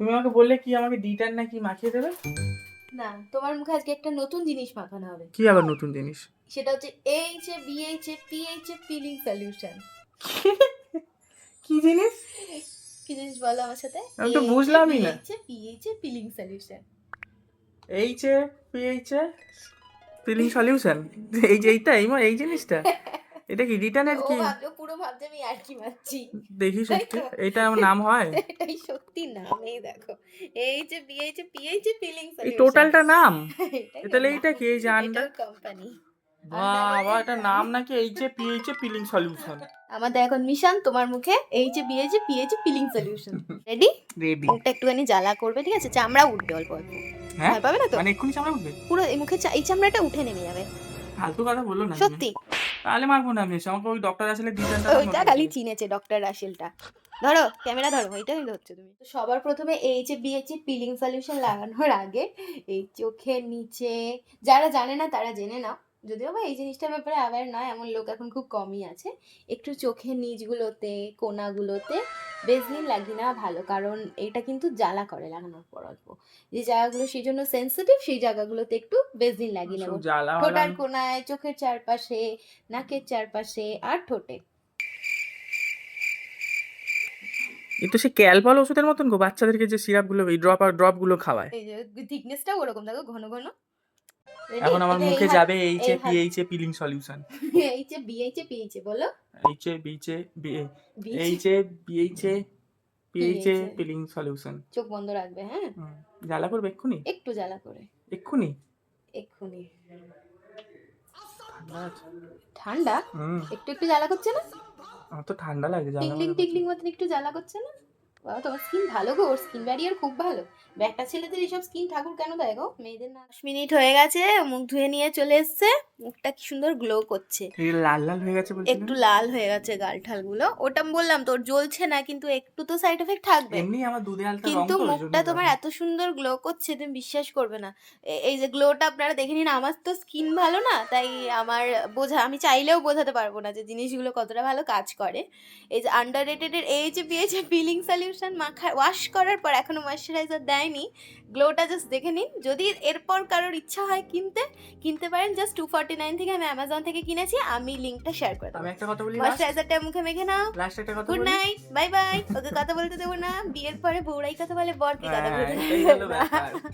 তুমি আমাকে বললে কি আমাকে ডিটার না কি মাখিয়ে দেবে? না, তোমার মুখে আজকে একটা নতুন জিনিস মাখানো হবে। কি আবার নতুন জিনিস? সেটা হচ্ছে এইচএ বিএইচএ পিএইচএ পিলিং সলিউশন। কি জিনিস? কি জিনিস বলো আমার সাথে? আমি তো বুঝলামই না। HA PHA peeling solution. এইচে পিএইচে পিলিং সলিউশন, এই জিনিসটা এটা কি রিটার্নের ও কি? ভাবলো, পুরো ভাবছে আমি আর কি মারছি। দেখি তাই সত্যি তো? এটা আমার নাম হয়? এটাই সত্যি নাম, এই দেখো। এইচএ বিএইচএ পিএইচএ পিলিং এই সলিউশন। টোটালটা নাম? এটাই তাহলে ওর এইটা নাম। কি এই যে আন্ডার? এটাও কোম্পানি। বাবা, এটা নাম নাকি এইচে পিএইচে পিলিং সলিউশন? আমাদের এখন মিশন তোমার মুখে HA BHA PHA peeling solution. Ready? Ready. মুখটা একটুখানি জ্বালা করবে, ঠিক আছে? চামড়া উঠবে অল্প অল্প। হ্যাঁ ভয় পাবে না তো? মানে এক্ষুনি চামড়া উঠবে? পুরো এই মুখে এই চামড়াটা উঠে নেমে যাবে। ফালতু কথা বললো না তুমি। সত্যি। তাহলে মারবো না আমি এসে, আমাকে ওই ডক্টর আসলে ডিজাইনটা ওইটা খালি চিনেছে ডক্টর রাসেলটা। ধরো ক্যামেরা ধরো, ওইটাই ধরছো তুমি। তো সবার প্রথমে এইচএ বিএইচএ পিলিং সলিউশন লাগানোর আগে এই চোখের নিচে, যারা জানে না তারা জেনে নাও, যদিও বা এই জিনিসটার ব্যাপারে অ্যাওয়্যার নয় এমন লোক এখন খুব কমই আছে। একটু চোখের নিচগুলোতে, কোনাগুলোতে বেসলিন লাগিয়ে নেওয়া ভালো, কারণ এটা কিন্তু জ্বালা করে লাগানোর পর অল্প। যে জায়গাগুলো সেই জন্য সেন্সিটিভ, সেই জায়গাগুলোতে একটু বেসলিন লাগিয়ে নেবো। জ্বালা ঠোঁটার কোনায়, চোখের চারপাশে, নাকের চারপাশে আর ঠোঁটে। এটা সে ক্যালপল ওষুধের মতন গো, বাচ্চাদেরকে যে সিরাপগুলো এই ড্রপগুলো খাওয়ায়। এই যে থিকনেসটাও ওরকম দেখো, ঘন ঘন। রেডি? এখন আমার এটা মুখে যাবে এইচে পিএইচে পিলিং সলিউশন। এইচে বিএইচে পিএইচে বলো। এইচে বিচে বিএইচে এইচে বিএইচে পিএইচে পিএইচে। Peeling solution. চোখ বন্ধ রাখবে, হ্যাঁ? জ্বালা করবে এক্ষুনি? একটু জ্বালা করে। এক্ষুনি? এক্ষুনি। ঠান্ডা আছে। ঠান্ডা? একটু একটু জ্বালা করছে না? আমার তো ঠান্ডা লাগে, জ্বালা টিকলিং টিকলিং মতন একটু জ্বালা করছে না? বাবা, তোমার স্কিন ভালো গো, ওর স্কিন ব্যারিয়ার খুব ভালো। একটা ছেলেদের এইসব স্কিন ঠাকুর কেন দেয় গো, মেয়েদের না? 10 মিনিট হয়ে গেছে, মুখ ধুয়ে নিয়ে চলে এসছে। মুখটা কি সুন্দর গ্লো করছে। এই লাল লাল হয়ে গেছে বলছিলেন? একটু লাল হয়ে গেছে গালঠালগুলো, ওটা বললাম তোর জ্বলছে না, কিন্তু একটু তো সাইড এফেক্ট থাকবে। এমনি আমার দুধে আলতা রং কিন্তু তো, ওই মুখটা জন্য তোমার এত সুন্দর গ্লো করছে, তুমি বিশ্বাস করবে না। এই যে গ্লোটা আপনারা দেখে নিন, আমার তো স্কিন ভালো না, তাই আমার আমি চাইলেও বোঝাতে পারবো না যে জিনিসগুলো কতটা ভালো কাজ করে। এই যে আন্ডার রেটেডের এই যে পেয়েছে পিলিং সলিউশন, ওয়াশ করার পর এখনো ময়শ্চারাইজার দেয়নি, গ্লোটা জাস্ট দেখে নিন। যদি এরপর কারোর ইচ্ছা হয় কিনতে পারেন। জাস্ট 249 থেকে, আমি অ্যামাজন থেকে কিনেছি, আমি লিঙ্কটা শেয়ার করে দেবো। আমি একটা কথা বলি, ময়শ্চারাইজারটা মুখে মেখে নাও। লাস্ট একটা কথা গুড বলি। Night, bye bye. ওকে কথা বলতে দেবো না, বিয়ের পরে বউরাই কথা বলে, বরকে কথা বলতে এটাই দেবো হলো না। ব্যাপার।